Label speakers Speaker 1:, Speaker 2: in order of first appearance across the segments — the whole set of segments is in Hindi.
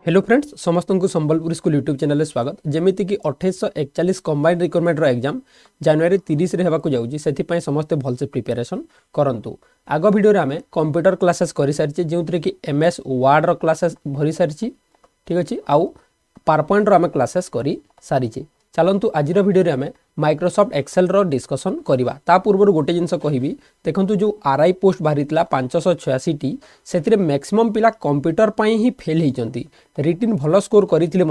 Speaker 1: हेलो फ्रेंड्स समस्त को संबलपुर स्कूल यूट्यूब चैनल स्वागत जमीती कि 2841 कंबाइंड रिक्वायरमेंट एग्जाम जनवरी 30 रे हेबाकु जाउची सेथि समस्त भलसे प्रिपरेशन करंतु। आग वीडियो आम कंप्यूटर क्लासेस कर सारी जो कि एमएस वर्ड रो क्लासेस भरी सारी ठीक अच्छे आउ पावर पॉइंट रो आम क्लासेस कर सारी चलतु आज वीडियो आम माइक्रोसॉफ्ट एक्सेल रो डिस्कसन करवा ता पूर्व गोटे जिनस कहबी देखो जो आरआई पोस्ट बाहरी 586 टी से मैक्सिमम पिला कंप्यूटर पर ही फेल होती रिटिन भल स्कोर करते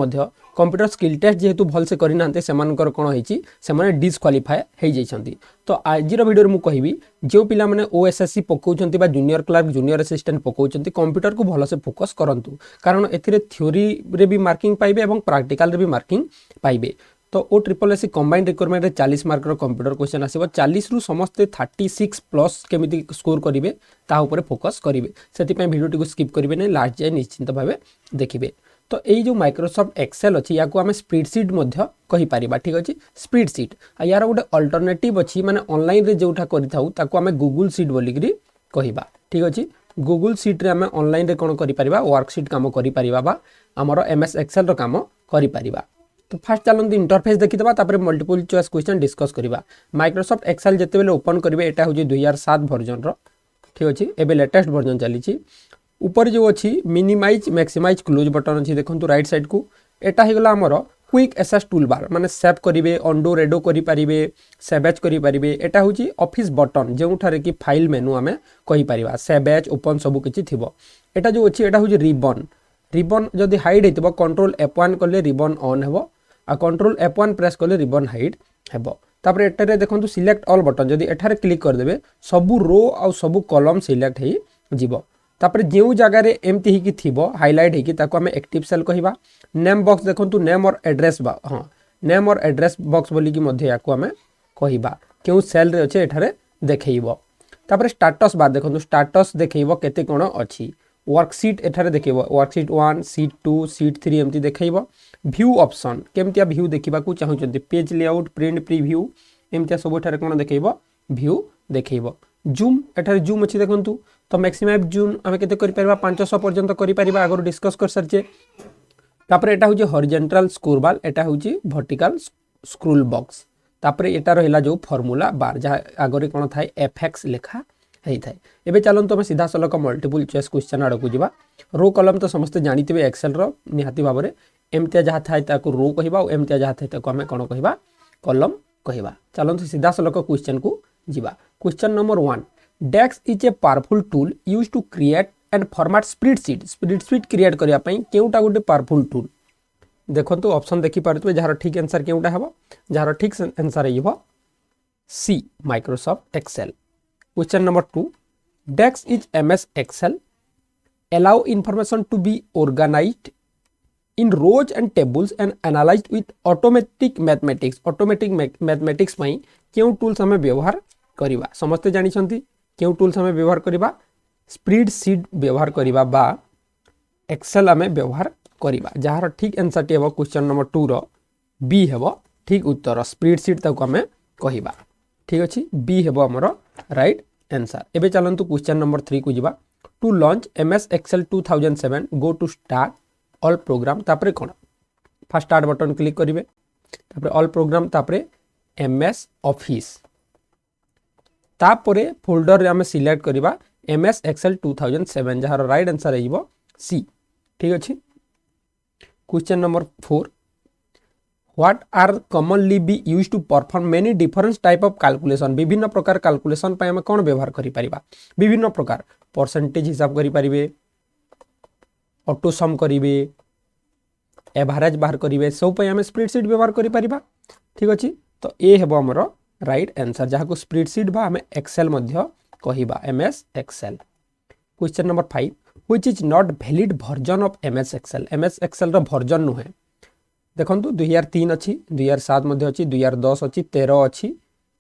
Speaker 1: कंप्यूटर स्किल टेस्ट जेहेतु भलसे करना से कौन होती डिस्क्वालीफाए हो जाती। तो आज वीडियो मुझे कहबी जो पिला माने ओएसएससी पकाउछंती बा जूनियर क्लर्क जूनियर असिस्टेंट पकाउछंती कंप्यूटर को भलसे फोकस करंतु कारण एथिरे थ्योरी रे भी मार्किंग पाइबे एवं प्रैक्टिकल रे भी मार्किंग पाइबे। तो ओ ट्रिपल एससी कंबाइंड रिक्वायरमेंट रे 40 मार्क रो कंप्यूटर क्वेश्चन आसीबो 40 रु समस्ते 36 प्लस केमिति स्कोर करिवे ता ऊपर फोकस करिवे सेति पय वीडियो टी को स्किप करिवे नै लास्ट जाय निश्चित भाबे देखिबे। तो एई जो माइक्रोसॉफ्ट एक्सेल अछि याको हमें स्प्रेडशीट मध्य कहि परिबा ठीक अछि स्प्रेडशीट आ यार गोटे अल्टरनेटिव अछि माने ऑनलाइन रे जोठा करिथाउ ताको हमें गूगल शीट बोलिकरी कहिबा ठीक अछि। गूगल शीट रे हमें ऑनलाइन रे कोन करि परिबा वर्कशीट काम करि परिबा बा हमरो एमएस एक्सेल रो काम करि परिबा। तो फास्ट चलते इंटरफेस देखीदा तापर मल्टीपल चॉइस क्वेश्चन डिस्कस करवा। माइक्रोसॉफ्ट एक्सेल जिते बेले ओपन करेंगे एटा हूँ 2007 वर्जन रो ठीक अच्छे एबे लेटेस्ट वर्जन चली ऊपर जो अच्छी मिनिमाइज मैक्सिमाइज क्लोज बटन अच्छी देखो राइट साइड को एटा होगा आमर क्विक एसेस टूल बार माने सेव करेंगे अंडो रेडो करेंगे सेव एज करेंगे एटा हूँ ऑफिस बटन जो कि फाइल मेनू आम कहीपर सेव एज ओपन सबकि थी एटा जो अच्छी एटा हूँ रिबन रिबन जदि हाइड होती कंट्रोल F1 कले रिबन ऑन हो आ कंट्रोल F1 प्रेस कले रिबन हाइड हेबो। तापर एटारे देखंतु सिलेक्ट ऑल बटन जदि एठारे क्लिक कर देबे सबु रो आ सबु कॉलम सिलेक्ट हेई जिवो। तापर जेउ जगह रे एम्प्टी ही की थिबो हाइलाइट हे की ताको हमें एक्टिव सेल कहिबा। नेम बॉक्स देखंतु नेम और एड्रेस बा हां नेम और एड्रेस बॉक्स बोली की मध्य याको हमें कहिबा केउ सेल रे अछि एठारे देखैबो। तापर स्टेटस बार देखंतु स्टेटस देखैबो केते कोन अछि वर्कशीट एठारे देखैबो वर्कशीट 1 शीट 2 शीट 3 एम्प्टी देखैबो। व्यू ऑप्शन केमतिया व्यू देखा चाहते पेज लेआउट प्रिंट प्रीव्यू एमतिया सब एठारे कोन देखैबो व्यू देखैबो। जूम एठारे जूम अछि देखंतु तो मैक्सिमम जूम हमें केते करि परबा 500 पर्यंत करि परबा आगर डिस्कस कर सरचे। तापर एटा होजे हॉरिजॉन्टल स्क्रोल बार एटा होजे वर्टिकल स्क्रोल बॉक्स तापर एटा रहला जो फार्मूला बार जहा आगरे कोन थाए एफएक्स लिखा हेई थाए। एबे चलन तो सीधा सलक मल्टीपल चॉइस क्वेश्चन आड़ को जिबा। रो कॉलम तो समस्त जानिथिबे एक्सेल रो निहाती भाबरे एमतिया जहाँ थाए ताको रो कहिबा और एमतिया जहाँ थाए ताको हमें कोन कहिबा कॉलम कहिबा। चलନ୍ତୁ सीधा सलक क्वेश्चन को जिबा। Question number 1 dash is a powerful tool used to create and format spreadsheet create करिया पई केउटा गोटे पावरफुल टूल देखंतु ऑप्शन देखि पारतबे जहार ठीक आंसर केउटा हेबो जहार ठीक आंसर हेबो C Microsoft Excel. Question number 2 dash is MS Excel allow information to be organized in rows and tables and analyzed with automatic mathematics पई केउ टूल्स हमें व्यवहार करिबा समस्त जानि छंती केउ टूल्स हमें व्यवहार करिबा स्प्रेडशीट व्यवहार करिबा बा एक्सेल हमें व्यवहार करिबा जहार ठीक आंसर टी हेबो क्वेश्चन नंबर 2 रो बी हेबो ठीक उत्तर स्प्रेडशीट ताको हमें कहिबा ठीक अछि बी हेबो हमरो राइट आंसर। एबे चलंतु क्वेश्चन नंबर 3 को जिबा। To launch MS Excel 2007 go to start all program तापरे कोन फर्स्ट स्टार्ट बटन क्लिक करिवे तापरे ऑल प्रोग्राम तापरे एमएस ऑफिस तापरे फोल्डर रे हम सिलेक्ट करिबा एमएस एक्सेल 2007 जहार राइट आंसर हेइबो सी ठीक अछि। Question number 4 what are commonly be used to perform many different type of calculation विभिन्न प्रकार कैलकुलेशन पय हम कोन व्यवहार करि परिबा विभिन्न प्रकार परसेंटेज हिसाब करि परिबे ऑटो सम करिवे एवरेज बाहर करिवे सब पय हम स्प्रेडशीट व्यवहार करि परिबा ठीक अछि। तो ए हेबो हमरो राइट आंसर जहा को स्प्रेडशीट बा हम एक्सेल मध्य कहिबा MS Excel. Question number 5 which is not valid version of MS Excel रो वर्जन नु है देखंतु 2003 अछि 2007 मध्ये अछि 2010 अछि 13 अछि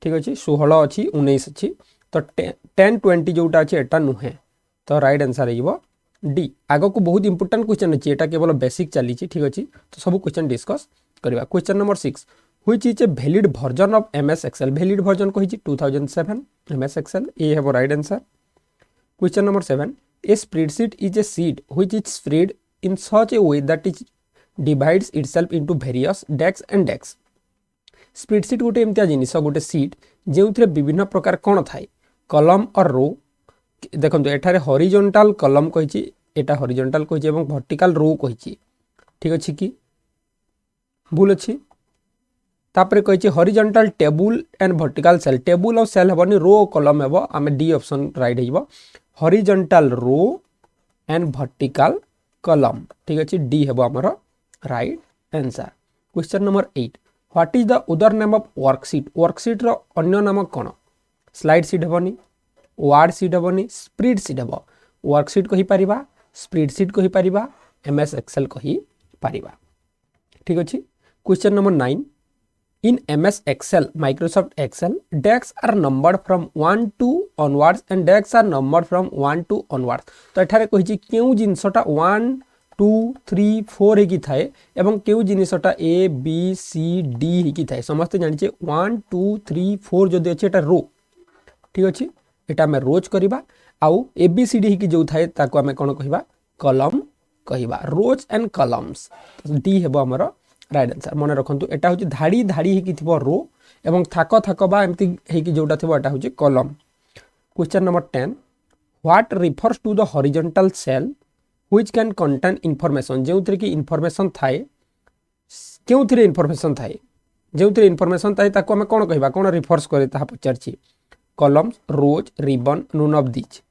Speaker 1: ठीक अछि 16 अछि 19 अछि तो 10 20 जोटा अछि एटा नु है तो राइट आंसर हेइबो डी। आगो को बहुत इंपोर्टेंट क्वेश्चन अछि एटा केवल बेसिक चली छी ठीक अछि तो सब क्वेश्चन डिस्कस करबा। Question number 6 which is a valid version of MS Excel valid version कहि छी 2007 एमएस एक्सेल ए हेबो right answer. Question number 7 a spreadsheet is a sheet which is spread in such a way that it divides itself into various decks and decks. Spreadsheet गोटे एमतिया जिनिस गोटे सीट जो विभिन्न प्रकार कौन थाए कलम और रो देखो एठारे हॉरिजॉन्टल कलम कही एटा हॉरिजॉन्टल कही और वर्टिकल रो कही ठीक अच्छे कि भूल अच्छी तापर कही horizontal table and vertical cell table और सेल हेनी रो कलम हे आम डी ऑप्शन राइट हो horizontal row and vertical column ठीक अच्छे डी हे आमर right answer. Question number 8 what is the other name of worksheet worksheet रो अन्य नाम कौन स्लाइड शीट हेनी वार्ड शीट हेनी स्प्रेड शीट हे वर्कशीट कही पारिबा स्प्रेडशीट कही पारिबा एमएस एक्सेल कही पारिबा ठीक अच्छे। Question number 9 in MS Excel Microsoft Excel decks are numbered from 1 to onwards and decks are numbered from 1 to onwards तो एठारे कहिछि केउ जिनसटा 1 2 3 4 हेकी थाए एवं केउ जिनसटा A B C D हेकी थाए समस्त जानिछे 1 2 3 4 जदि अछि एटा रो ठीक अछि एटा हम रोज करिबा आउ A B C D हेकी जो थाए ताको हम कोन कहिबा कलम कहिबा रोज एंड कलम्स डी हेबो हमर राइट आंसर मन रखु एटा हूँ धाड़ी धाड़ी हेकी थिबो रो एवं थाक थाक बा एमती हेकी जोटा थिबो एटा हूँ column. Question number 10 what refers to the horizontal cell which can contain information जो कि इनफॉरमेशन थाए क्यों इनफॉरमेशन थाए जो इनफॉरमेशन थाए ताको हम कोन कहबा कोन रिफर्स करे ता पचारछि columns rows ribbon none of this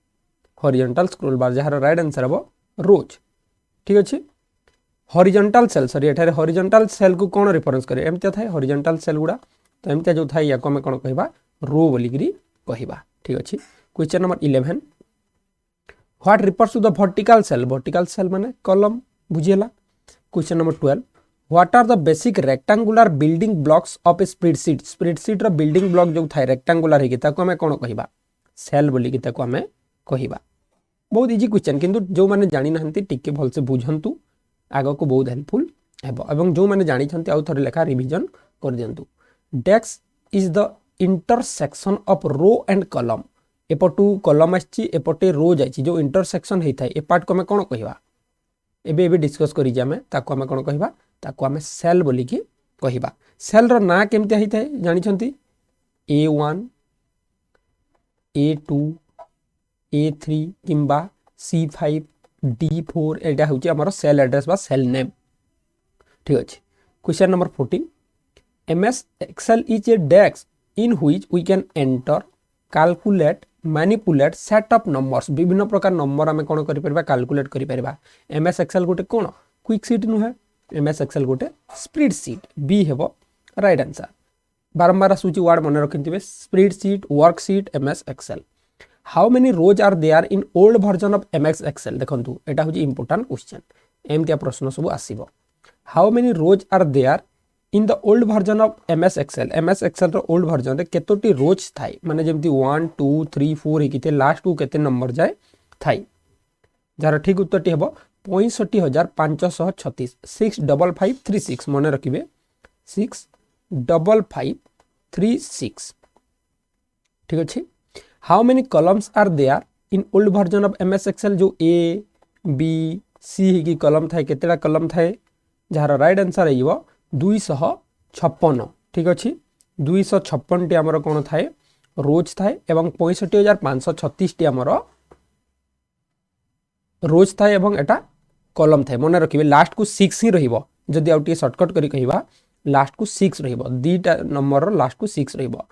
Speaker 1: horizontal scroll bar जहार राइट आंसर हबो रोज ठीक अछि। हॉरिजॉन्टल सेल सॉरी एठारे हॉरिजॉन्टल सेल को कौन रेफरेंस करे एमतिया थाए हॉरिजॉन्टल सेल गुडा तो एमतिया जो थाए या को हम कोन कहबा रो बोलिकरी कहबा ठीक अछि। Question number 11 what refers to the vertical cell माने कॉलम बुझियला। Question number 12 what are the basic rectangular building blocks of a spreadsheet रो बिल्डिंग ब्लॉक जो थाए रेक्टेंगुलर हेकी ताको हम कोन कहबा सेल बोलिकी ताको हम कहबा बहुत इजी क्वेश्चन किंतु जो माने जानि नहंती टिके भल से बुझंतु आग को बहुत हेल्पफुल है जो मैंने जानी आउ थे लेखा रिविजन कर दिंतु। Dash is the intersection of row and column एपटू कलम आसपटे रो जाइए जो इंटरसेक्शन होता है ए पार्ट को आम कौन कहवा एबे डिस्कस करें आम कौन कहवा आम सेल बोलिकी कहवा सेल रो ना केमती होता है जानी A1 A2 A3 किंबा C5 D4 एटा होची हमर सेल एड्रेस बा सेल नेम ठीक अछि। Question number 14 MS Excel is a desk in which we can enter calculate manipulate set of numbers विभिन्न प्रकार नंबर आमे कोन करि परबा कैलकुलेट करि परबा। MS Excel गोटे कोन क्विक शीट नु है MS Excel गोटे स्प्रेड शीट बी हेबो राइट आंसर बारंबार सूची वर्ड मन रखिथिबे spread sheet worksheet MS Excel। How many rows are there in old version of MS Excel देखंतु एटा होची इंपोर्टेंट क्वेश्चन एमतिया प्रश्न सब आसीबो how many rows are there in the old version of MS Excel रो ओल्ड वर्जन रे केतोटी रोज थाई माने जेमति 1 2 3 4 हेकिते लास्ट को केते नंबर जाय थाई जार ठीक उत्तरटी हेबो 65536 65536 मन रखिबे 65536 ठीक अछि। How many columns are there in old version of MS Excel जो A B C की कॉलम थाए केतेटा कॉलम थाए जहार राइट आंसर आइबो 256 ठीक अछि 256 टी हमर कोन थाए रोज थाए एवं 65536 टी हमर रोज थाए एवं एटा कॉलम थाए मन रखिबे लास्ट को 6 ही रहिबो जदि आउटी शॉर्टकट करी कहिबा लास्ट को 6 रहिबो दीटा नंबर रो लास्ट को 6 रहिबो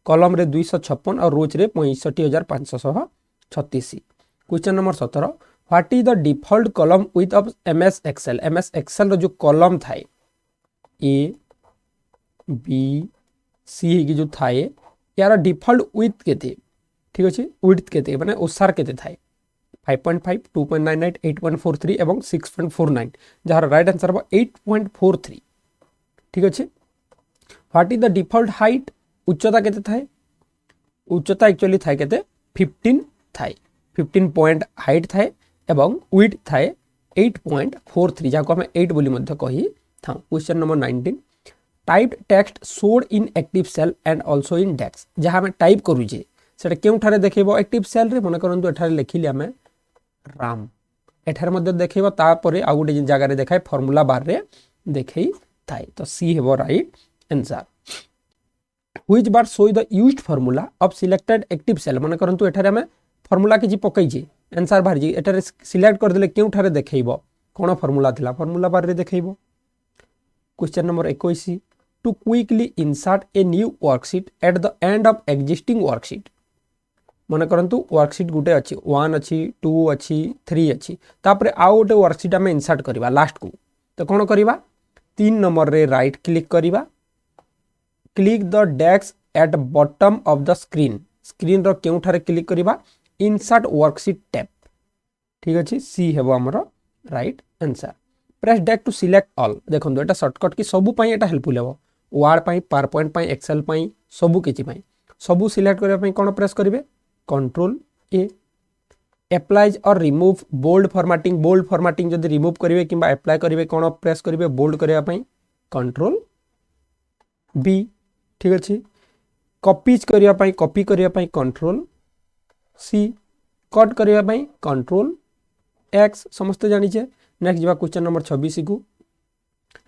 Speaker 1: कॉलम रे 256 और रोज रे 65536। Question number 17 what is the default column width of MS Excel रो जो कॉलम थाए A B C की जो थाए यार डिफॉल्ट विथ केते ठीक अछि विड्थ केते माने ओसार केते थाए 5.5 2.98 8.43 एवं 6.49 जहार राइट आंसर बा 8.43 ठीक अछि। What is the default height उच्चता केते थाए उच्चता एक्चुअली थाए केते 15 थाए 15 पॉइंट हाइट थाए एवं विड्थ थाए 8.43 जाको हम 8 बोली मध्य कही था। Question number 19 typed text showed in active cell and also in dash जहां हम टाइप करू जे सेटा केउ ठारे देखैबो एक्टिव सेल रे मन करंतु एठारे लिखिले हमें राम एठार मध्य देखैबो तापरे आ गोटे जगह रे देखाय फॉर्मूला बार रे देखै थाए तो सी हेबो right answer which bar show the used formula of selected active cell मन करंतु एठारे हमें फॉर्मूला किछि पकै छी आंसर बाहर जी एठारे सिलेक्ट कर देले केउ ठारे देखैबो कोन फॉर्मूला थिला फॉर्मूला बार रे देखैबो question number 21 to quickly insert a new worksheet at the end of existing worksheet मन करंतु वर्कशीट गुटे अछि 1 अछि 2 अछि 3 अछि तापरे आ गोटे वर्कशीट हमें इंसर्ट करबा लास्ट को तो कोन करबा 3 नंबर रे राइट क्लिक करबा click the dash at bottom of the screen screen रो केउ ठारे क्लिक करबा इंसर्ट वर्कशीट टैब ठीक अछि सी हेबो हमर right answer press dash to select all देखो एटा शॉर्टकट की सबु पई एटा हेल्पफुल हेबो वर्ड पई पावर पॉइंट पई एक्सेल पई सबु किछि पई सबु सिलेक्ट करबा पई कोन प्रेस करिवे कंट्रोल ए अप्लाइज और रिमूव बोल्ड फॉर्मेटिंग जदि रिमूव करिवे किबा अप्लाई करिवे कोन प्रेस करिवे बोल्ड करबा पई कंट्रोल बी ठीक अछि कॉपीज करबा पई कॉपी करबा पई कंट्रोल सी कट करबा पई कंट्रोल एक्स समस्त जानि छे नेक्स्ट जबा क्वेश्चन नंबर 26 को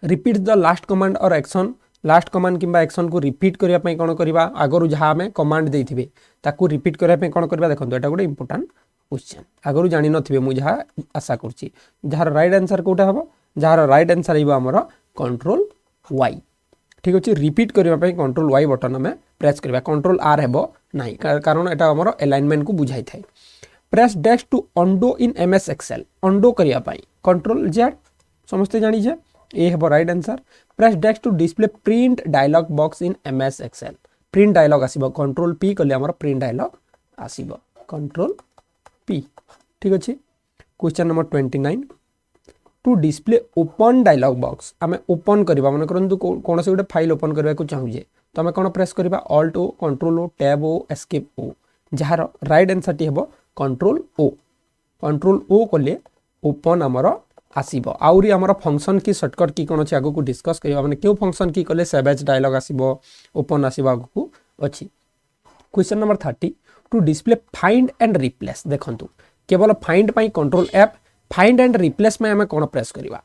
Speaker 1: रिपीट द लास्ट कमांड और एक्शन लास्ट कमांड किबा एक्शन को रिपीट करबा पई कोन करबा आगरु जहा हमें कमांड देथिबे ताकू रिपीट करबा पई कोन करबा देखंतो एटा गोटे इंपोर्टेंट क्वेश्चन आगरु जानि नथिबे मु जहा आशा करछि जहार राइट आंसर कोटा हबो जहार राइट आंसर हिबो हमर कंट्रोल वाई ठीक अछि रिपीट करबा पई कंट्रोल वाई बटन में प्रेस करबा कंट्रोल आर हेबो नाही कारण एटा हमर अलाइनमेंट को बुझाई थाए press dash to undo in MS Excel undo करबा पई कंट्रोल जेड समस्त जानि छे ए हेबो right answer press dash to display print dialog box in MS Excel print dialog आसीबो कंट्रोल पी करले हमर प्रिंट डायलॉग आसीबो कंट्रोल पी ठीक अछि question number 29 to display open dialogue box आमे ओपन करबा मन करंतु कोन से गोटे फाइल ओपन करबा को चाहू जे तो आमे कोन प्रेस करबा ऑल्ट ओ कंट्रोल ओ टैब ओ एस्केप ओ जहार राइट आंसर टी हेबो कंट्रोल ओ करले ओपन हमर आसीबो आउरी हमर फंक्शन की शॉर्टकट की कोन छै आगु को डिस्कस करबा माने क्यों फंक्शन की करले सेवेज डायलॉग आसीबो ओपन आसीबो आगु को अछि question number 30 to display find and replace देखंतु केवल फाइंड पई control F find and replace में हमें कोन प्रेस करबा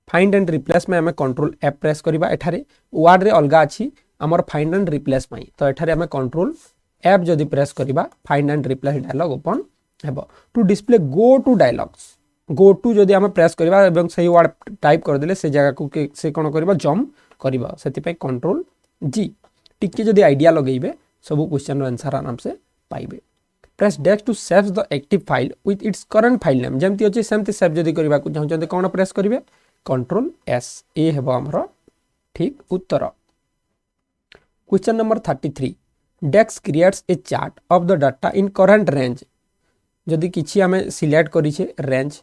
Speaker 1: फाइंड एंड रिप्लेस में हमें कंट्रोल एफ प्रेस करबा एठारे वर्ड रे अलगा अछि हमर फाइंड एंड रिप्लेस पई तो एठारे हमें कंट्रोल एफ जदि प्रेस करबा find and replace dialog open हेबो to display go to dialogs go to जदि हमें प्रेस करबा एवं सही वर्ड टाइप कर देले से जगह को से कोन करबा जंप करबा सेति पे कंट्रोल जी टिके जदि आईडिया लगेइबे सब क्वेश्चन रो आंसर आराम से पाइबे press dash to save the active file with its current file name जेमति अछि सेमति सेव जदि करबा को चाहते कोन प्रेस करिवे कंट्रोल एस ए हेबो हमरो ठीक उत्तर question number 33 dash creates a chart of the data in current range जदि किछि हमें सिलेक्ट करि छे रेंज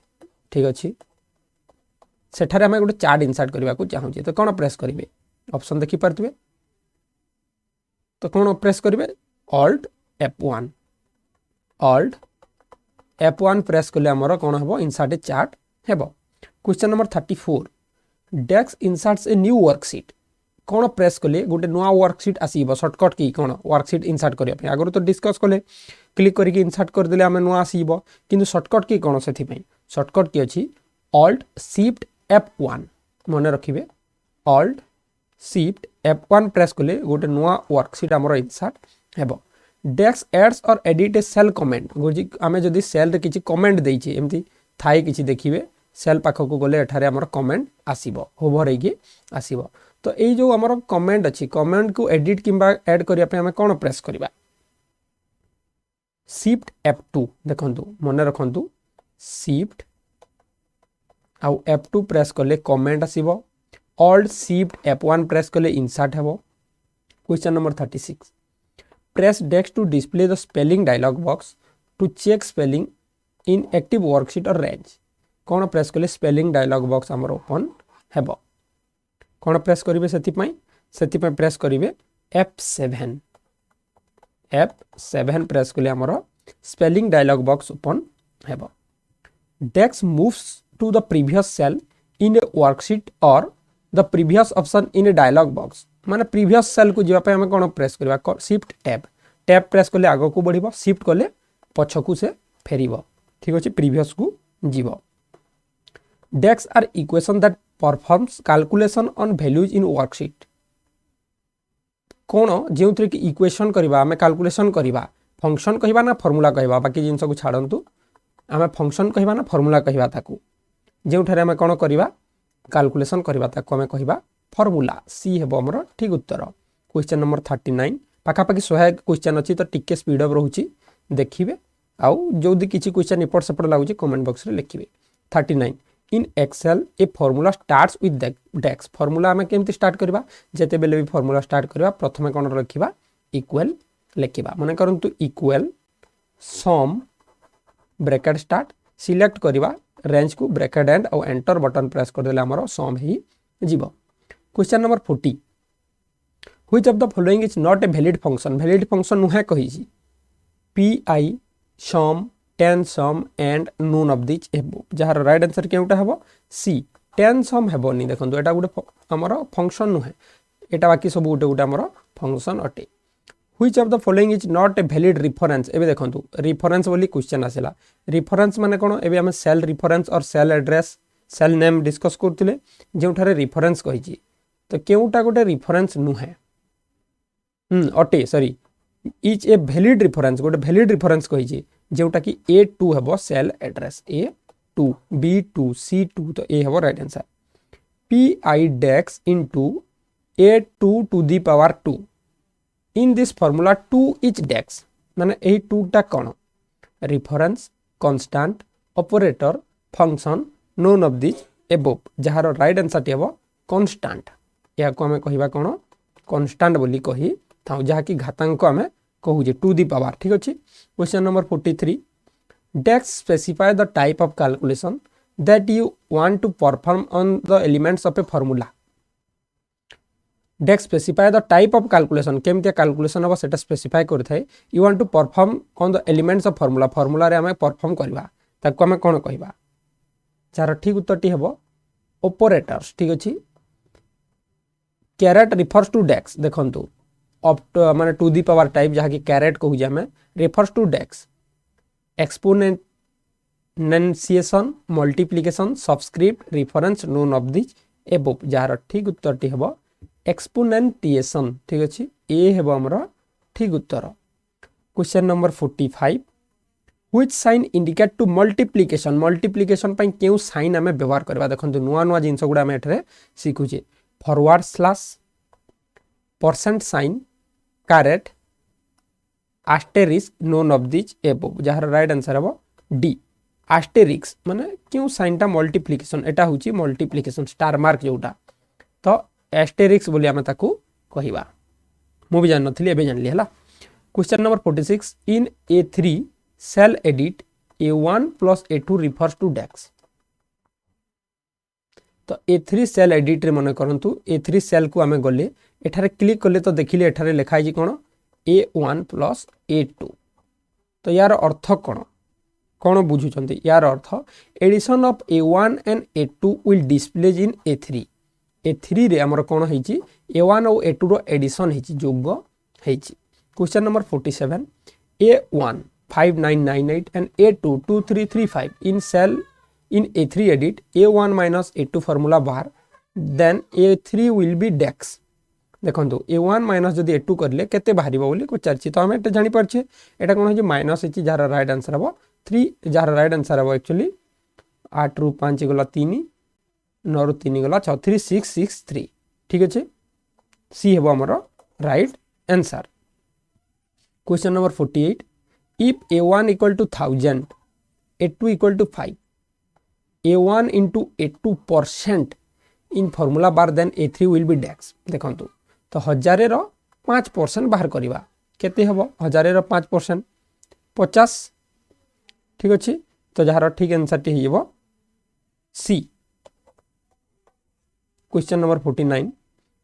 Speaker 1: ठीक अछि सेठारे हमें गोटे चार्ट इंसर्ट करबा को चाहू छे तो कोन प्रेस करिवे ऑप्शन देखि परतबे तो कोन प्रेस करिवे ऑल्ट F1 प्रेस करले हमर कोन हेबो इंसर्ट ए चार्ट हेबो क्वेश्चन नंबर 34 डेस्क इंसर्ट्स ए न्यू वर्कशीट कोन प्रेस करले गोटे नवा वर्कशीट आसीबो शॉर्टकट की कोन वर्कशीट इंसर्ट करिया पे आगरो तो डिस्कस करले क्लिक करके इंसर्ट कर देले हमें नवा आसीबो किंतु शॉर्टकट की कोन सेथि पे शॉर्टकट की अछि ऑल्ट शिफ्ट F1 मने रखिबे ऑल्ट शिफ्ट F1 प्रेस करले गोटे नवा वर्कशीट हमर इंसर्ट हेबो डेस्क एड्स और एडिट ए सेल कमेंट गोजी आमे जदी सेल रे किछि कमेंट देइ छी एमती थाई किछि देखिबे सेल पाखो को गले एठारे हमर कमेंट आसीबो होवर हेकी आसीबो तो एई जो हमर कमेंट अछि कमेंट को एडिट किबा ऐड करिया पे हमें कोन प्रेस करबा शिफ्ट F2 देखंतु मने रखंतु शिफ्ट आ F2 प्रेस करले कमेंट आसीबो ऑल्ट शिफ्ट F1 प्रेस करले इंसर्ट हेबो question number 36 press dash to display the spelling dialog box to check spelling in active worksheet और रेंज कोन प्रेस करले स्पेलिंग डायलॉग बॉक्स हमर ओपन हेबो कोन प्रेस करिवे सेति पई प्रेस करिवे F7 प्रेस करले हमर स्पेलिंग डायलॉग बॉक्स ओपन हेबो dash moves to the previous cell in a worksheet और the previous option in a dialog box माने प्रीवियस सेल को जिवा पे हमें कोन प्रेस करबा शिफ्ट टैब प्रेस करले आगो को बढ़िबो शिफ्ट करले पछकू से फेरिबो ठीक अच्छे प्रीवियस को जीव dash are equation that performs calculation on values in worksheet कौन जो थी कि इक्वेशन करवा आम कैलकुलेशन करवा फंक्शन कहवा ना फर्मूला कहवा बाकी जिनस को छाड़ू आम फंक्शन कहवा ना फर्मूला कहवा ताकू जो आम कौन करवा कैलकुलेशन करवा ताकू आम कहवा फर्मूला सी हेब आमर ठीक उत्तर क्वेश्चन नंबर 39 पाखापाखि 100 क्वेश्चन अच्छी तो टिके स्पीड अप रोचे देखिए आउ जो किसी क्वेश्चन एपट सेपट लगुच कमेंट बॉक्स में लिखिए 39 in Excel a formula starts with dash formula आम केमती स्टार्ट करवा जिते बेले भी फर्मूला स्टार्ट करवा प्रथम कौन रखा इक्वल लिखा मन करंतु equal sum bracket start select करवा रेंज को ब्रैकेट एंड और एंटर बटन प्रेस करदेले आमर सम ही जीव question number 40 which of the following is not a valid function नुहे कही P I sum ten sum and none of this above जार राइट आंसर केउटा हेबो सी टेन सम हेबोनी देखंतु एटा गुटे हमर फंक्शन नुहे एटा बाकी सब गुटे गुटे हमर फंक्शन अटे which of the following is not a valid reference एबे देखंतु रेफरेंस बोली क्वेश्चन आसेला रेफरेंस माने कोन एबे हम सेल रेफरेंस और cell address cell name discuss करथिले जेउठारे रेफरेंस कहिछि तो केउटा गुटे रेफरेंस नुहे अटे sorry is a valid reference गोटे वैलिड रेफरेंस कही जोटा कि A2 हेबो cell address A2 B2 C2 तो ए हेबो right answer PI dash into A2 to the power 2 in this formula 2 is dash माने एही 2 टा कोन reference constant operator function none of this above जहार राइट आंसर टी हेबो कांस्टेंट या को हमें कहिबा कोन कांस्टेंट बोली कही था जहाँ कि घातांक आम कहूजे टू दी पावर ठीक अच्छे question number 43 dash specify the type of calculation that you want to perform on the elements of a formula dash specify the type of calculation केमती कैलकुलेशन हम सेटा स्पेसिफाई करथाय you want to perform on the elements of formula formula रे आम परफॉर्म करवा ताको आम कोन कहबा जार ठीक उत्तरटी हेबो ऑपरेटर्स ठीक अच्छे कैरेट रिफर्स टू डेक्स देखंतु माने टू दी पावर टाइप जहाँ की कैरेट कहूँ आम refers to dash exponentiation multiplication subscript reference none of this above जार ठीक उत्तरटी हेबो एक्सपोनेंटिएशन ठीक अच्छे ए हेबो हमर ठीक उत्तर question number 45 which sign indicate to multiplication पई केउ साइन आम व्यवहार करबा देखंतु नुआ नुआ जिंस गुडा आम एठरे सिखुचे forward slash percent sign caret asterisk none of this above जार राइट आंसर हेबो डी आस्टेरिस्क माने क्यों साइनटा मल्टीप्लिकेशन एटा होची मल्टीप्लिकेशन स्टार मार्क जोटा तो एस्टेरिस्क बोली आमे ताकू कहिबा मु भी जान नथली एबे जानली हला question number 46 in A3 cell edit A1 plus A2 refers to dash तो A3 सेल एडिट रे मन करंतु A3 सेल को आमे गले एठारे क्लिक कले तो देखिले एठारे लिखा है कोन A1 प्लस A2 तो यार अर्थ कोन कोन बुझुचंती यार अर्थ addition of A1 and A2 will display in A3 रे हमर कोन हेची A1 और A2 रो एडिशन हेची जोग हेची question number 47 A1 5998 and A2 2335 in cell in A3 edit A1 minus A2 formula bar then A3 will be dex देखो A1 माइनस जदि A2 करले केते बाहरिबो बोली पचारछि तो हम एटा जानि परछे एटा कोन होय माइनस अछि जार राइट आंसर हबो 3 जार राइट आंसर हबो एक्चुअली 8 रु 5 गला 3 9 रु 3 गला 6 3663 ठीक अछि सी हेबो हमर right answer question number 48 if A1 equal to 1000 A2 equal to 5 A1 into A2% in formula bar then A3 will be dex देखंतु तो 1000 रो 5% बाहर करिबा केते हबो 1000 रो 5% 50 ठीक अछि तो जहार ठीक आंसर टी हेबो सी question number 49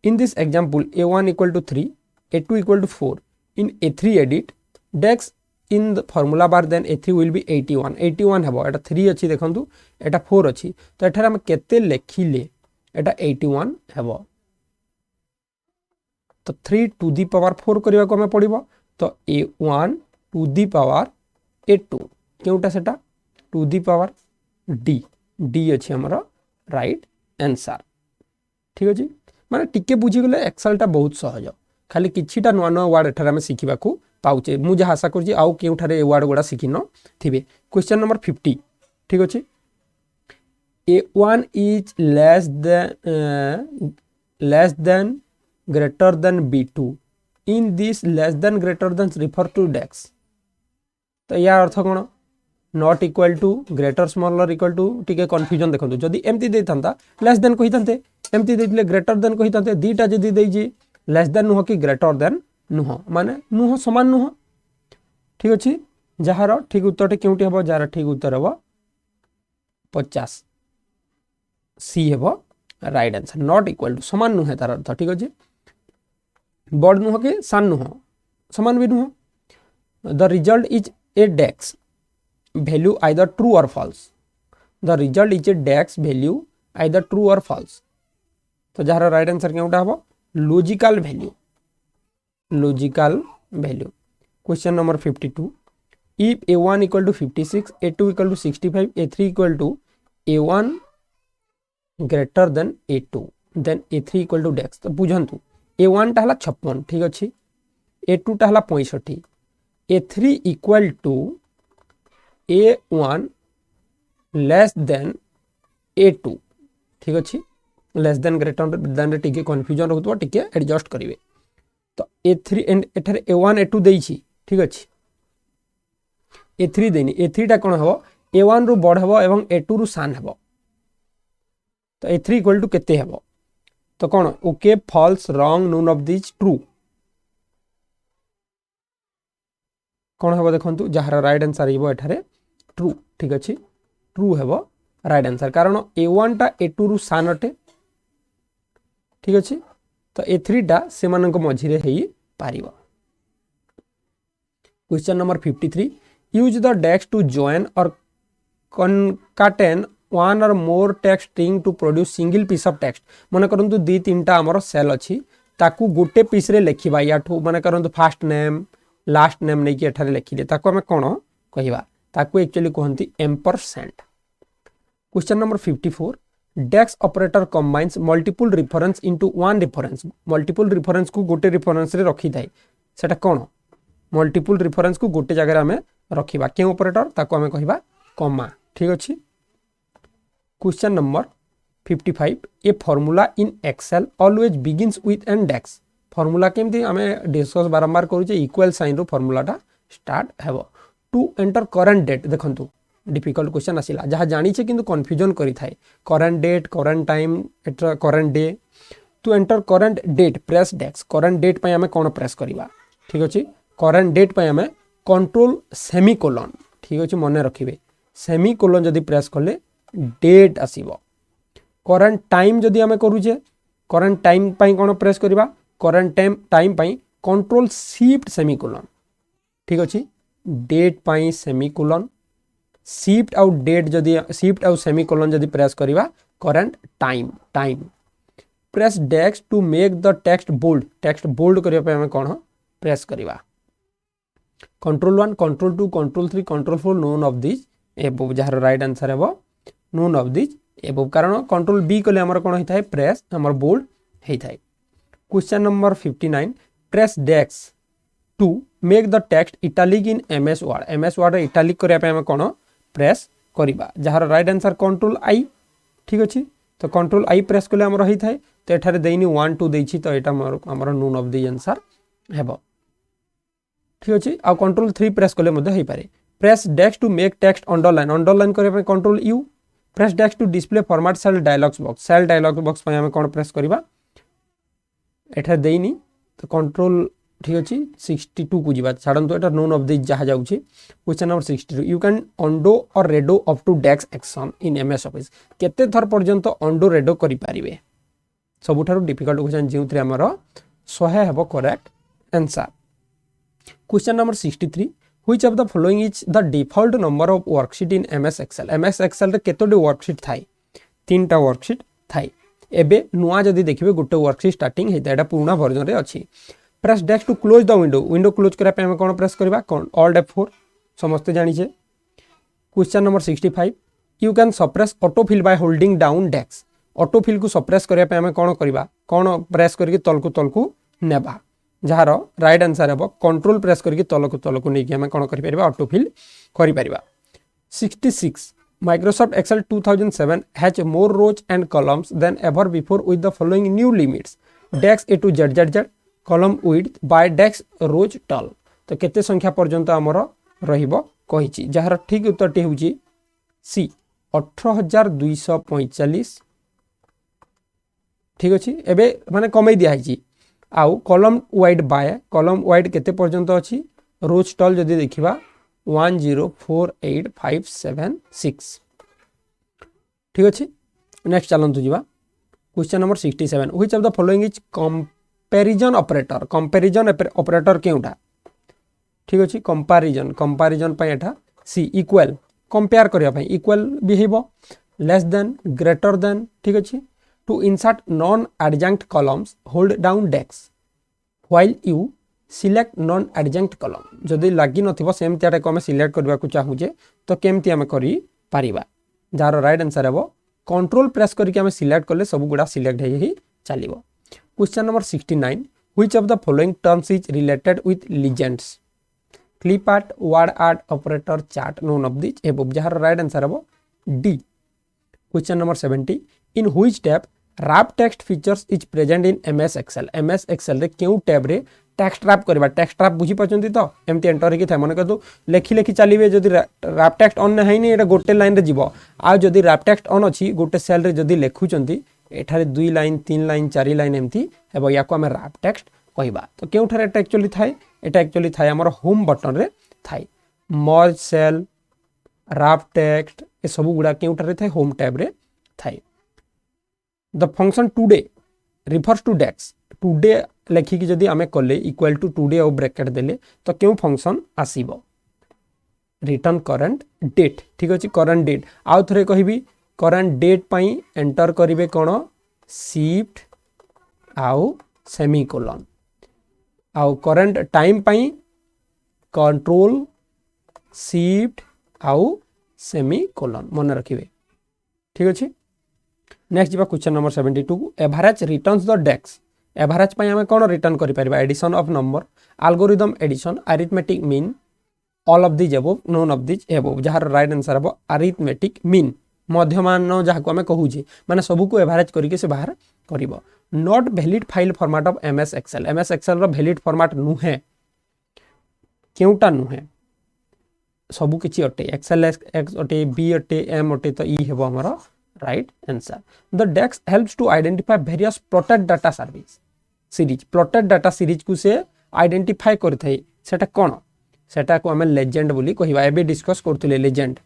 Speaker 1: in this example A1 equal to 3 A2 equal to 4 in A3 edit dex in the formula bar then A3 will be 81 हेबो एटा 3 अछि देखंतु एटा 4 अछि तो एठार हम केते लेखिले एटा 81 हेबो तो 3 टू दी पावर 4 करबा को हमें पड़िबो तो A1 to the power A2 केउटा सेटा to the power D D अच्छी आमर राइट आंसर ठीक अच्छे माने टिके बुझीगले एक्सेलटा बहुत सहज खाली किछिटा नुआ नुआ वर्ड एठार आम शिखा पाऊे मुझे आशा करुँच आउ केउठारे वर्ड गुड़ा शिखि न थिबे। क्वेश्चन नंबर 50 ठीक अच्छे A1 is less than greater than B2 in this less than greater than refer to dash तो यार अर्थ कौन not equal to greater smaller equal to टिके कन्फ्यूजन देखो जदि एमती देता लेस देन कही था एमती देते ग्रेटर देन कही था दीटा जदि देजी लेस देन नुह कि ग्रेटर देन नुह माने नुह समान नुह ठीक अच्छे जार ठीक उत्तर क्योंटी हम जार ठीक उत्तर हम 50 सी हम right answer not equal to समान नुहे तार अर्थ ठीक अच्छे बड़ नुह कि सान नुह समान भी नुह the result is a dash value either true or false the result is a dex value either true or false तो जार राइट आंसर क्योंटा हम logical value question number 52 if a1 equal to 56 a2 equal to 65 a3 equal to a1 greater than a2 then a3 equal to dex तो बुझंतु a1 टा हला 56 ठीक अच्छे a2 टा हला 65 a3 equal to A1 less than A2 ठीक अच्छे लेस देन ग्रेटर देन टिके कन्फ्यूजन रोथबो टिके एडजस्ट करिवे तो A3 एंड एठारे A1 A2 देइछि ठीक अच्छे A3 देनी A3 टा कोन हबो A1 रु बड़ हबो एवं A2 रु सान हबो तो A3 इक्वल टू केते हबो तो कोन okay false wrong none of this true कौन हम देखो जार राइट आंसर हो एठारे ट्रू ठीक अच्छे ट्रू हम राइट आंसर कारण A1 टा A2 रु सान अटे ठीक अच्छे तो A3 टा से मझिरे ही पारिबो। Question number 53 use the dash to join or concatenate one or more text string to produce single piece of text मन करंतु दी तीनटा हमर सेल अछि ताकू गोटे पीस रे लिखिबा याठू मन करंतु फर्स्ट नेम लास्ट नेम नहीं कि एठारे लिखिले ताकू हमें कौन कहवा ताकू एक्चुअली कहती ampersand. Question number 54 dash operator combines multiple reference into one reference multiple reference को गोटे रिफरेंस रे रखी थाए सेटा कौन मल्टीपल रिफरेंस को गोटे जगह हमें रखिबा के ऑपरेटर ताकू हमें कहवा कॉमा ठीक अच्छे। Question number 55 a formula in Excel always begins with an dash formula केमती आमे डिस्कस बारंबार करूचे इक्वल साइन रो फॉर्मूलाटा स्टार्ट हेबो टू एंटर करंट डेट देखंतु डिफिकल्ट क्वेश्चन आसिला जहाँ जानिछे किंतु कंफ्यूजन करि थाए करंट डेट करंट टाइम एट्रा current day to enter current date press dash current date पय हमें कोन प्रेस करिबा ठीक अछि करंट डेट पय हमें कंट्रोल सेमीकोलन ठीक अछि मने रखिबे सेमीकोलन जदी प्रेस करले डेट आसीबो करंट टाइम जदी हमें करूचे करंट टाइम पय कोन प्रेस करिबा करंट टाइम पाई कंट्रोल शिफ्ट सेमीकोलन ठीक अच्छे डेट पाई सेमीकोलन शिफ्ट आउ डेट जदी शिफ्ट आउ सेमीकोलन जदी प्रेस करिबा current time press dash to make the text bold करिया पे हमें कोन प्रेस करिबा control 1 control 2 control 3 control 4 none of this above जार राइट आंसर हेबो नोन ऑफ दिस एबव कारण कंट्रोल बी कले हमर कोन होइथाय प्रेस हमर बोल्ड हेइथाय। Question number 59 press dash to make the text italic in MS Word italic करिया पे हम कोन प्रेस करिबा जहार राइट आंसर कंट्रोल आई ठीक अछि तो कंट्रोल आई प्रेस कले हमर होई थाए तो एठारे देइनी 1 2 देछि तो एटा हमर नोन ऑफ द आंसर हेबो ठीक अछि आ कंट्रोल 3 प्रेस कले मध्ये होई पारे press dash to make text underline करिया पे control U press dash to display format cell dialog box पे हम कोन प्रेस करिबा एठा देइनी तो कंट्रोल ठीक अच्छे 62 को जीवा छाड़न तो एटा नोन ऑफ दिस जहाँ जाउछे। Question number 62 you can undo or redo up to dash action in MS Office केते थर पर्यंत अंडो रेडो करि पारिबे सबुठारु डिफिकल्ट क्वेश्चन जेउथरे हमर 100 हेबो correct answer. Question number 63 which of the following is the default number of worksheet in MS Excel रे केतोडी वर्कशीट थाई 3टा वर्कशीट थाई एबे नुआ जदी देखिबे गोटे वर्कशीट स्टार्टिंग हेता एटा पुराना वर्जन रे अछि press dash to close the window close करा पे हम कोन प्रेस करबा ऑल्ट F4 समस्त जानि छे। Question number 65 you can suppress autofill by holding down desk autofill को सप्रेस करने पे आम कौन करवा कौन प्रेस करके तलकू नेबा जार राइट आंसर हे कंट्रोल प्रेस करके तलकू नहीं आम कौन कर ऑटोफिल कर 66 Microsoft Excel 2007 has more rows and columns than ever before with the following new limits dex a to z column width by dex rows tall तो केते संख्या पर्यंत आमर रहिबो कहिछि जहार ठीक उत्तरटी होछि सी 18245 ठीक अछि एबे माने कमै दिया हिछि आउ कॉलम वाइड केते पर्यंत अछि रोज टॉल जदि देखिबा 1048576 ठीक अच्छे नेक्स्ट चलतु जी question number 67 which of the following is comparison operator केउटा ठीक अच्छे कंपैरिजन पे एटा सी इक्वल कंपेयर करिया भाई इक्वल भी हेबो लेस देन ग्रेटर देन ठीक अच्छे to insert non adjacent columns hold down dash while you select non adjacent column जदि लगी नथिबो सेमतियाटा को हम सिलेक्ट करबा को चाहूजे तो केमती हम करि पारिबा जार राइट आंसर हेबो कंट्रोल प्रेस करके हम सिलेक्ट करले सब गुडा सिलेक्ट हे चलिबो question number 69 which of the following terms is related with legends clip art word art operator chart none of this above जार राइट आंसर हेबो D question number 70 in which tab wrap text features is present in MS Excel रे केउ टैब रे टेक्स्ट रैप करबा टेक्स्ट रैप बुझी पाचंती तो एमती एंटर की था मन करतु लेखि चलिए जदि रैप टेक्स्ट ऑन नहीं एटा गोटे लाइन रे जीवो आ जदि रैप टेक्स्ट ऑन अछि गोटे सेल रे जदि लेखुचंती एठारे 2 लाइन 3 लाइन 4 लाइन एमती हेबो या को हम रैप टेक्स्ट कहबा तो केउ ठारे एटा एक्चुअली थाए हमर होम बटन रे थाए मर्ज सेल रैप टेक्स्ट ए सब गुडा केउ ठारे थाए होम टैब रे थाए the function today refers to dash today लेखिकी जदि आमे कले इक्वल टू टुडे और ब्रैकेट देले तो क्यों फंक्शन आसीबो रिटर्न करंट डेट ठीक अछि करंट डेट आउ थरे कहिबी करंट डेट पई एंटर करिवे कोन शिफ्ट आउ सेमीकोलन आउ करंट टाइम पई कंट्रोल शिफ्ट आउ सेमीकोलन मन रखिबे ठीक अछि नेक्स्ट जीवा question number 72 average returns the dash average पे हमें कौन रिटर्न करि परिबा addition of number algorithm addition arithmetic mean all of this above none of this above जहार राइट आंसर हबो अरिथमेटिक मीन मध्यमान जहाँ को हमें कहूँ माने सबू को एवरेज करके से बाहर करिबो not valid file format of MS Excel रो वैलिड फॉर्मेट नुहे केउटा नुहे सबू किछि अटे एक्सेल एक्स अटे बी अटे एम अटे तो ई हेबो हमरो right answer the dash helps to identify various plotted data service series plotted data series को से आइडेंटिफाई करथाई सेटा कोन सेटा को हमें लेजेंड बोली कहिबा एबे डिस्कस करथले legend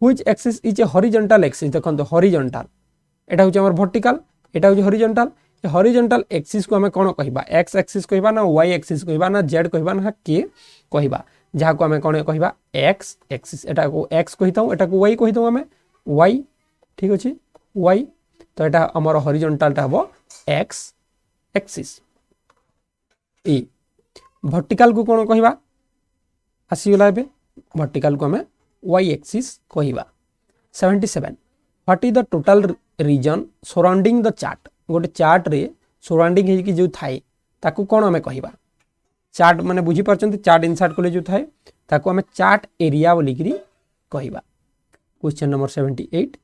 Speaker 1: which axis is a horizontal axis देखन तो हॉरिजॉन्टल एटा होचे हमर वर्टिकल एटा होचे हॉरिजॉन्टल ए हॉरिजॉन्टल एक्सिस को हमें कोन कहिबा एक्स एक्सिस कहिबा ना वाई एक्सिस कहिबा ना जेड कहिबा ना के कहिबा जहा को हमें कोन कहिबा एक्स एक्सिस एटा को एक्स कहिताऊ एटा को वाई कहिताऊ हमें वाई ठीक अछि वाई तो एटा हमर हॉरिजॉन्टल टा हबो एक्स एक्सिस ए वर्टिकल को कोन कहिबा आसीगला एबे वर्टिकल को हमें वाई एक्सिस कहिबा 77 what is the total region surrounding the chart गोटे चार्ट रे सराउंडिंग हे कि जो थाए ताकू कोन हमें कहिबा चार्ट माने बुझी परचंती चार्ट इंसर्ट कोले जो थाए ताकू हमें चार्ट एरिया बोली करी कहिबा question number 78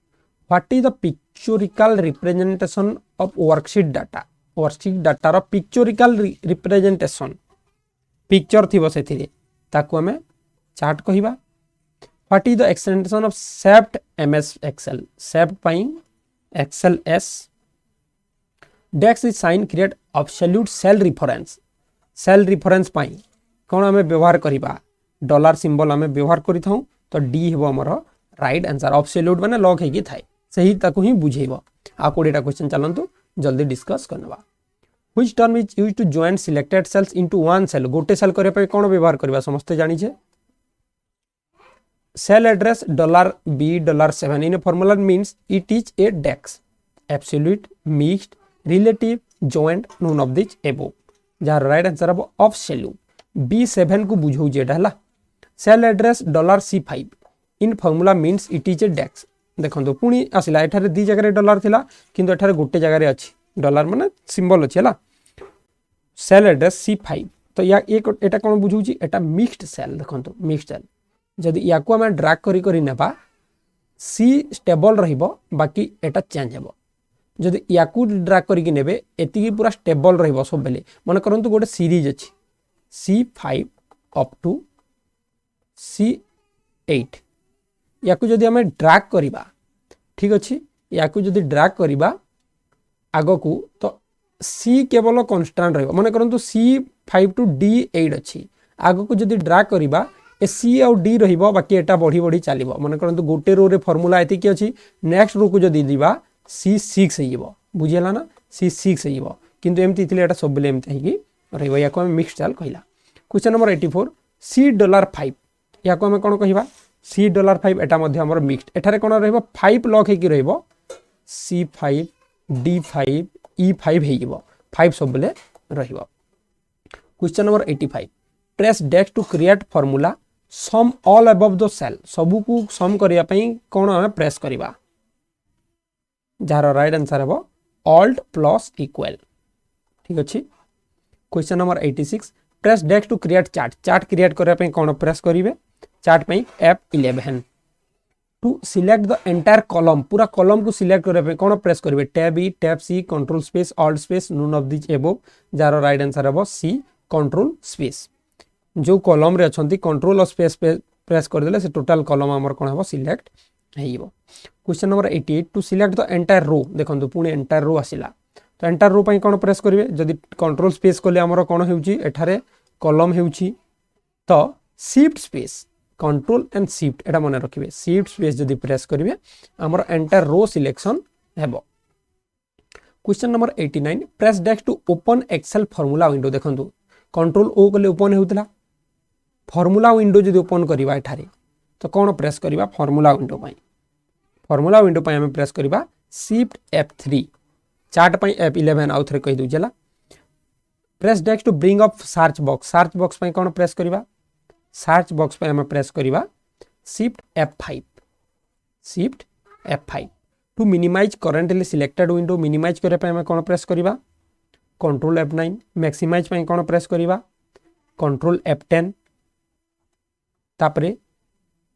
Speaker 1: what is the pictorial representation of worksheet data रो पिक्चोरिकल रिप्रेजेंटेशन पिक्चर थिबो सेथिरे ताकू हमें चार्ट कहिबा what is the extension of shaped MS Excel shaped पाई excel S dash is sign create absolute cell reference पाई कोन हमें व्यवहार करिबा डॉलर सिंबल हमें व्यवहार करि थाउ तो डी हेबो हमर राइट आंसर एब्सोल्यूट माने लॉक हेकी थाए सही ताकू ही बुझेबो आ कोडीटा क्वेश्चन चलंतु जल्दी डिस्कस करनबा which term is used to join selected cells into one cell गोटे सेल करे पे कोन व्यवहार करबा समस्त जानि छे cell address $B$7 in formula means it is a dash absolute mixed relative joint none of this above जार राइट आंसर हबो एब्सोल्यूट B7 को बुझौ जेटा हला cell address $C5 in formula means it is a dash देखो पुणी आसला एठारे दी जगह डॉलर थिला किंतु एठारे गोटे जगह अच्छी डॉलर माने सिंबल अच्छी है सेल एड्रेस C5 तो या एटा कौन बुझुची एटा मिक्स्ड सेल देखो मिक्स्ड सेल जदि या को हमें ड्रैग करी नेबा सी स्टेबल रहिबो बाकी एटा चेंज हेबो जदि या को ड्रैग करी नेबे एतिकी पूरा स्टेबल रहिबो सब बेले मन करंतु गोटे सीरीज अछि C5 अप टू C8 या को जदि हमें ड्रैग करिबा ठीक अछि या को जदि ड्रैग करिबा आगो को तो C केवल कांस्टेंट रहिबो मन करंतु C5 टू D8 अछि आगो को जदि ड्रैग करिबा ए C और D रहिबो बाकी एटा बढ़ी बढ़ी चलिबो मन करंतु गोटे रो रे फार्मूला एति कि अछि नेक्स्ट रो को जदि दिबा C6 हेइबो बुझियला ना C6 हेइबो किंतु एमति थिले एटा सब बेले एमति हेकी रहिबो या को हम मिक्स्ड सेल कहिला क्वेश्चन नंबर 84 $C5 या को हम कोन कहिबा $C5 एटा मध्ये हमर मिक्स्ड एठारे कोन रहिबो 5 लॉक हेकी रहिबो C5 D5 E5 हेइबो 5 सब बेले रहिबो question number 85 press dash to create formula sum all above the cell सबु को सम करिया पई कोन हम प्रेस करिबा जार राइट आंसर हेबो ऑल्ट प्लस इक्वल ठीक अछि question number 86 press dash to create chart create करिया पई कोन प्रेस करिवे चार्ट पई F11 to select the entire column पूरा कॉलम को सिलेक्ट करिया पई कोन प्रेस करिवे tab E tab C control space alt space none of this above जार राइट आंसर हेबो C कंट्रोल स्पेस जो कॉलम रे अछंती कंट्रोल और स्पेस प्रेस कर देले से टोटल कॉलम हमर कोन हेबो सिलेक्ट हेइबो question number 88 to select the entire row देखंतु पुणी एंटायर रो आसिला तो एंटायर रो पई कोन प्रेस करिवे जदि कंट्रोल स्पेस कोले हमर कोन हेउची एठारे कॉलम हेउची तो shift space control end shift एटा मने रखिबे शिफ्ट स्पेस जदि प्रेस करिवे हमर एंटायर रो सिलेक्शन हेबो question number 89 press dash to open Excel formula window देखंतु कंट्रोल ओ कोले ओपन हेउतला फार्मूला विंडो जदि ओपन करिवा एठारे तो कौन प्रेस करिवा फार्मूला विंडो पई हमें प्रेस करिवा शिफ्ट F3 चार्ट पई F11 आउ थरे कहि दुजेला press dash to bring up search box पई कौन प्रेस करिवा सर्च बॉक्स पई हमें प्रेस करिवा shift F5 to minimize currently selected window minimize करे पई हमें कौन प्रेस करिवा कंट्रोल F9 मैक्सिमाइज पई कौन प्रेस करिवा कंट्रोल F10 तापरे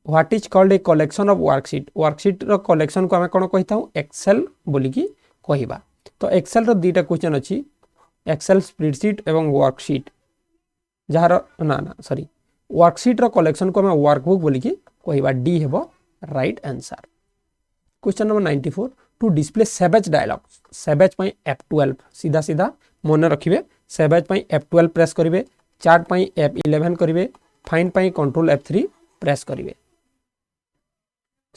Speaker 1: what is called a collection of worksheet रो कलेक्शन को हमें कोन कहिता हूं एक्सेल बोली की कहिबा तो एक्सेल रो दीटा क्वेश्चन अछि एक्सेल स्प्रेडशीट एवं वर्कशीट जहार सॉरी वर्कशीट रो कलेक्शन को हमें वर्कबुक बोली की कहिबा डी हेबो right answer question number 94 to display save as dialog save as पई F12 सीधा सीधा मन रखिबे सेवेज पई F12 प्रेस करिवे चार्ट पई F11 करिवे फाइंड पई कंट्रोल F3 प्रेस करिवे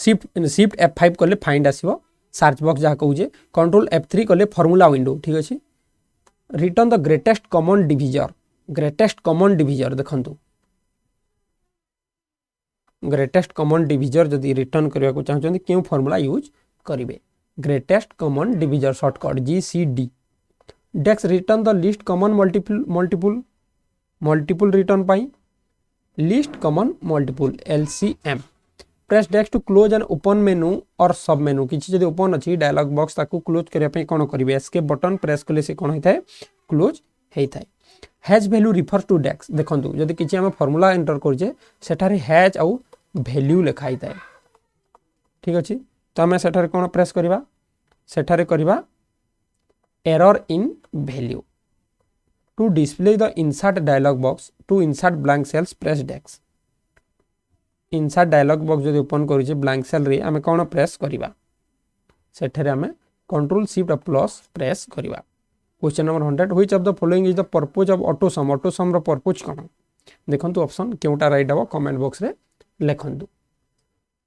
Speaker 1: शिफ्ट F5 कले फाइंड आसीबो सर्च बॉक्स जहा कहूजे कंट्रोल F3 कले फार्मूला विंडो ठीक अछि return the greatest common divisor देखंतु ग्रेटेस्ट कॉमन डिविजर जदि रिटर्न करबा को चाहछन केउ फार्मूला यूज करिवे greatest common divisor shortcut GCD dash return the least common multiple return पाई least common multiple LCM press dash to close and open menu or sub मेनू किछि जदि ओपन अछि डायलॉग बॉक्स ताकू क्लोज करिया पई कोन करिवे एस्केप बटन प्रेस कले से कोन होइथाय क्लोज हेइथाय has value refers to dash देखंतु जदि किछि हम फार्मूला एंटर करजे सेठारे हैज आउ वैल्यू लिखाइ थाय ठीक अछि तो हम सेठारे कोन प्रेस करिवा सेठारे करिवा error in value to display the insert dialog box to insert blank cells press dash insert dialog box जदि ओपन करिजे ब्लैंक सेल रे हमें कोन प्रेस करिवा सेठारे हमें कंट्रोल शिफ्ट प्लस प्रेस करिवा question number 100 which of the following is the purpose of auto sum रो पर्पस कोन देखंतु ऑप्शन केउटा राइट हबो कमेंट बॉक्स रे लेखंतु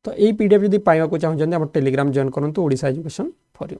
Speaker 1: तो एई पीडीएफ जदि पाइबा को चाहउछन हम टेलीग्राम जॉइन करंतु ओडिसा एजुकेशन फॉर यू।